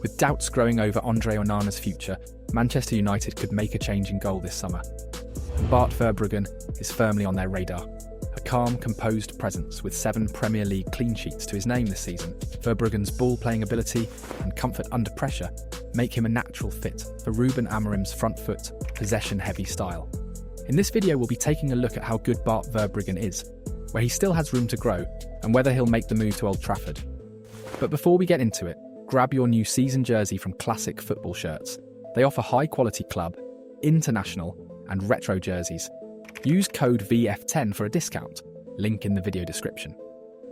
With doubts growing over Andre Onana's future, Manchester United could make a change in goal this summer. And Bart Verbruggen is firmly on their radar. A calm, composed presence with 7 Premier League clean sheets to his name this season, Verbruggen's ball-playing ability and comfort under pressure make him a natural fit for Ruben Amorim's front-foot, possession-heavy style. In this video, we'll be taking a look at how good Bart Verbruggen is, where he still has room to grow, and whether he'll make the move to Old Trafford. But before we get into it, grab your new season jersey from Classic Football Shirts. They offer high-quality club, international, and retro jerseys. Use code VF10 for a discount, link in the video description.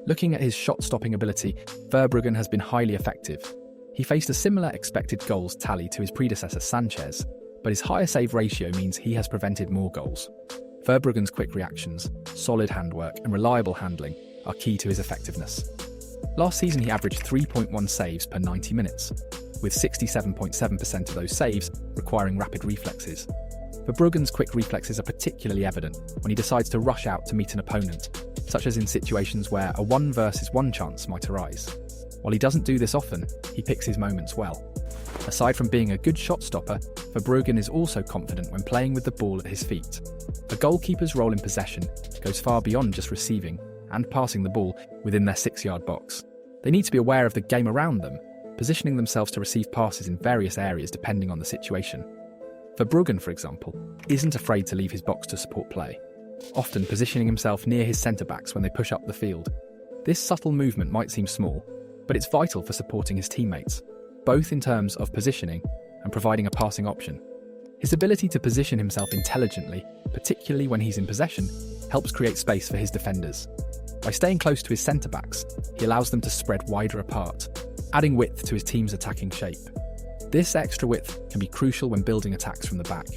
Looking at his shot-stopping ability, Verbruggen has been highly effective. He faced a similar expected goals tally to his predecessor Sanchez, but his higher save ratio means he has prevented more goals. Verbruggen's quick reactions, solid handwork, and reliable handling are key to his effectiveness. Last season he averaged 3.1 saves per 90 minutes, with 67.7% of those saves requiring rapid reflexes. Verbruggen's quick reflexes are particularly evident when he decides to rush out to meet an opponent, such as in situations where a 1 versus 1 chance might arise. While he doesn't do this often, he picks his moments well. Aside from being a good shot stopper, Verbruggen is also confident when playing with the ball at his feet. A goalkeeper's role in possession goes far beyond just receiving and passing the ball within their 6-yard box. They need to be aware of the game around them, positioning themselves to receive passes in various areas depending on the situation. Verbruggen, for example, isn't afraid to leave his box to support play, often positioning himself near his centre-backs when they push up the field. This subtle movement might seem small, but it's vital for supporting his teammates, both in terms of positioning and providing a passing option. His ability to position himself intelligently, particularly when he's in possession, helps create space for his defenders. By staying close to his centre-backs, he allows them to spread wider apart, adding width to his team's attacking shape. This extra width can be crucial when building attacks from the back.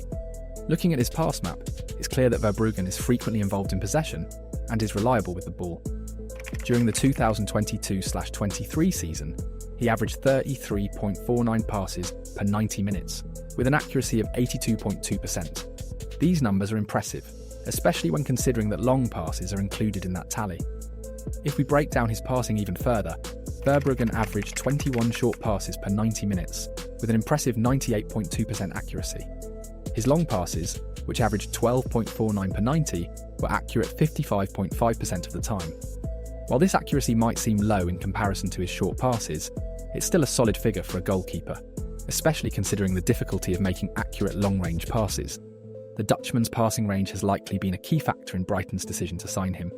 Looking at his pass map, it's clear that Verbruggen is frequently involved in possession and is reliable with the ball. During the 2022/23 season, he averaged 33.49 passes per 90 minutes, with an accuracy of 82.2%. These numbers are impressive, especially when considering that long passes are included in that tally. If we break down his passing even further, Verbruggen averaged 21 short passes per 90 minutes, with an impressive 98.2% accuracy. His long passes, which averaged 12.49 per 90, were accurate 55.5% of the time. While this accuracy might seem low in comparison to his short passes, it's still a solid figure for a goalkeeper, especially considering the difficulty of making accurate long-range passes. The Dutchman's passing range has likely been a key factor in Brighton's decision to sign him.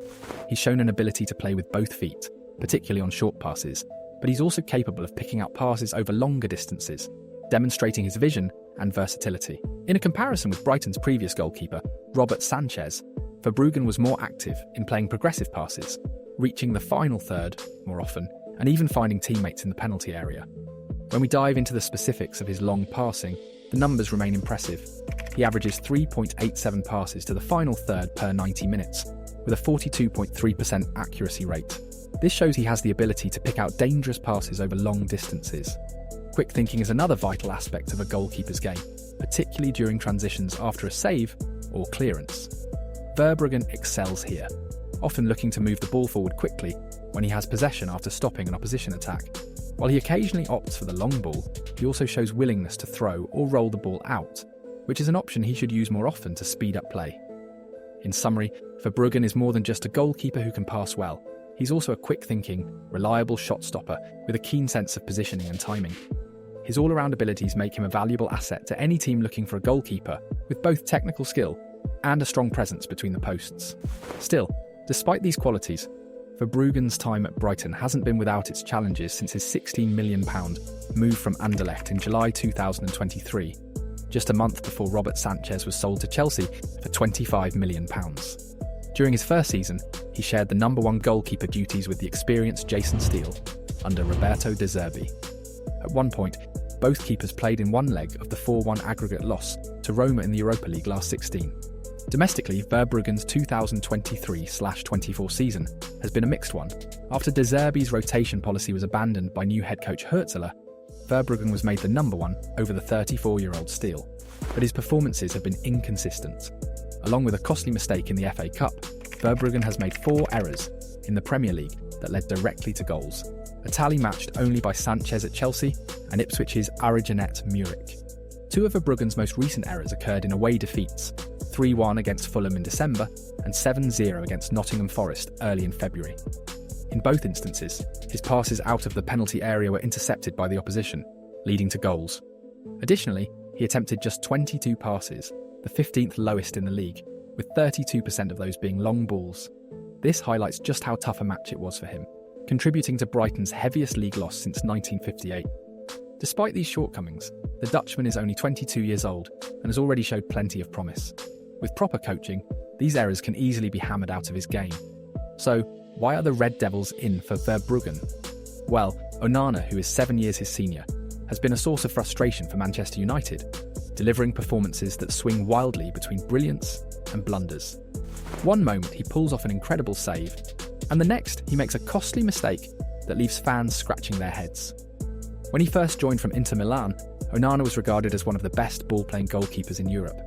He's shown an ability to play with both feet, particularly on short passes, but he's also capable of picking out passes over longer distances, demonstrating his vision and versatility. In a comparison with Brighton's previous goalkeeper, Robert Sanchez, Verbruggen was more active in playing progressive passes, reaching the final third more often, and even finding teammates in the penalty area. When we dive into the specifics of his long passing, the numbers remain impressive. He averages 3.87 passes to the final third per 90 minutes, with a 42.3% accuracy rate. This shows he has the ability to pick out dangerous passes over long distances. Quick thinking is another vital aspect of a goalkeeper's game, particularly during transitions after a save or clearance. Verbruggen excels here, often looking to move the ball forward quickly when he has possession after stopping an opposition attack. While he occasionally opts for the long ball, he also shows willingness to throw or roll the ball out, which is an option he should use more often to speed up play. In summary, Verbruggen is more than just a goalkeeper who can pass well. He's also a quick-thinking, reliable shot stopper with a keen sense of positioning and timing. His all-around abilities make him a valuable asset to any team looking for a goalkeeper with both technical skill and a strong presence between the posts. Still, despite these qualities, Verbruggen's time at Brighton hasn't been without its challenges since his £16 million move from Anderlecht in July 2023, just a month before Robert Sanchez was sold to Chelsea for £25 million. During his first season, he shared the #1 goalkeeper duties with the experienced Jason Steele under Roberto De Zerbi. At one point, both keepers played in one leg of the 4-1 aggregate loss to Roma in the Europa League last 16. Domestically, Verbruggen's 2023/24 season has been a mixed one. After De Zerbi's rotation policy was abandoned by new head coach Huertela, Verbruggen was made the #1 over the 34-year-old Steele, but his performances have been inconsistent. Along with a costly mistake in the FA Cup, Verbruggen has made 4 errors in the Premier League that led directly to goals. a tally matched only by Sanchez at Chelsea and Ipswich's Arijanet Muric. Two of Verbruggen's most recent errors occurred in away defeats, 3-1 against Fulham in December and 7-0 against Nottingham Forest early in February. In both instances, his passes out of the penalty area were intercepted by the opposition, leading to goals. Additionally, he attempted just 22 passes, the 15th lowest in the league, with 32% of those being long balls. This highlights just how tough a match it was for him, contributing to Brighton's heaviest league loss since 1958. Despite these shortcomings, the Dutchman is only 22 years old and has already showed plenty of promise. With proper coaching, these errors can easily be hammered out of his game. So, why are the Red Devils in for Verbruggen? Well, Onana, who is 7 years his senior, has been a source of frustration for Manchester United, delivering performances that swing wildly between brilliance and blunders. One moment he pulls off an incredible save, and the next he makes a costly mistake that leaves fans scratching their heads. When he first joined from Inter Milan, Onana was regarded as one of the best ball-playing goalkeepers in Europe.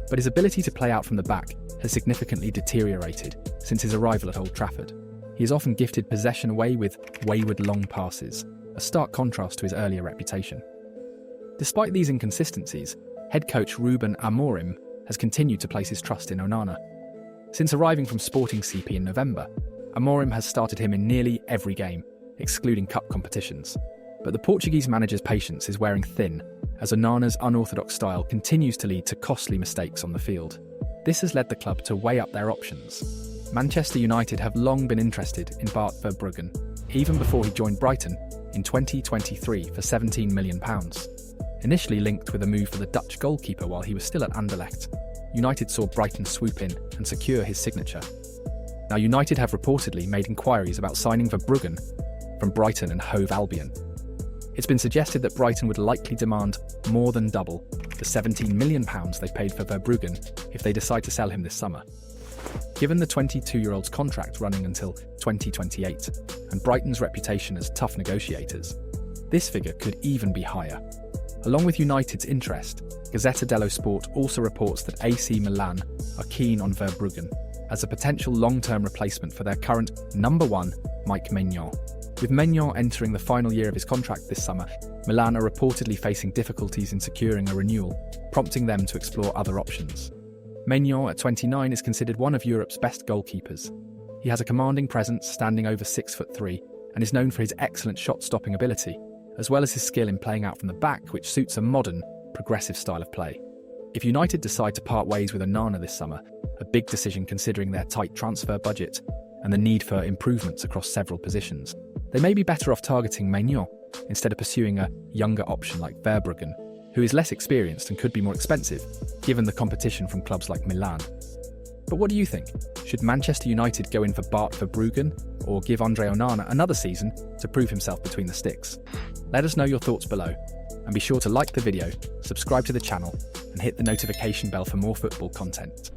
But his ability to play out from the back has significantly deteriorated since his arrival at Old Trafford. He is often gifted possession away with wayward long passes, a stark contrast to his earlier reputation. Despite these inconsistencies, head coach Ruben Amorim has continued to place his trust in Onana. Since arriving from Sporting CP in November, Amorim has started him in nearly every game, excluding cup competitions. But the Portuguese manager's patience is wearing thin, as Onana's unorthodox style continues to lead to costly mistakes on the field. This has led the club to weigh up their options. Manchester United have long been interested in Bart Verbruggen, even before he joined Brighton in 2023 for £17 million. Initially linked with a move for the Dutch goalkeeper while he was still at Anderlecht, United saw Brighton swoop in and secure his signature. Now, United have reportedly made inquiries about signing Verbruggen from Brighton and Hove Albion. It's been suggested that Brighton would likely demand more than double the £17 million they paid for Verbruggen if they decide to sell him this summer. Given the 22-year-old's contract running until 2028 and Brighton's reputation as tough negotiators, this figure could even be higher. Along with United's interest, Gazzetta dello Sport also reports that AC Milan are keen on Verbruggen as a potential long-term replacement for their current number one, Mike Maignan. With Maignan entering the final year of his contract this summer, Milan are reportedly facing difficulties in securing a renewal, prompting them to explore other options. Maignan, at 29, is considered one of Europe's best goalkeepers. He has a commanding presence, standing over 6'3", and is known for his excellent shot-stopping ability, as well as his skill in playing out from the back, which suits a modern, progressive style of play. If United decide to part ways with Onana this summer, a big decision considering their tight transfer budget and the need for improvements across several positions, they may be better off targeting Maignan instead of pursuing a younger option like Verbruggen, who is less experienced and could be more expensive, given the competition from clubs like Milan. But what do you think? Should Manchester United go in for Bart Verbruggen or give Andre Onana another season to prove himself between the sticks? Let us know your thoughts below, and be sure to like the video, subscribe to the channel, and hit the notification bell for more football content.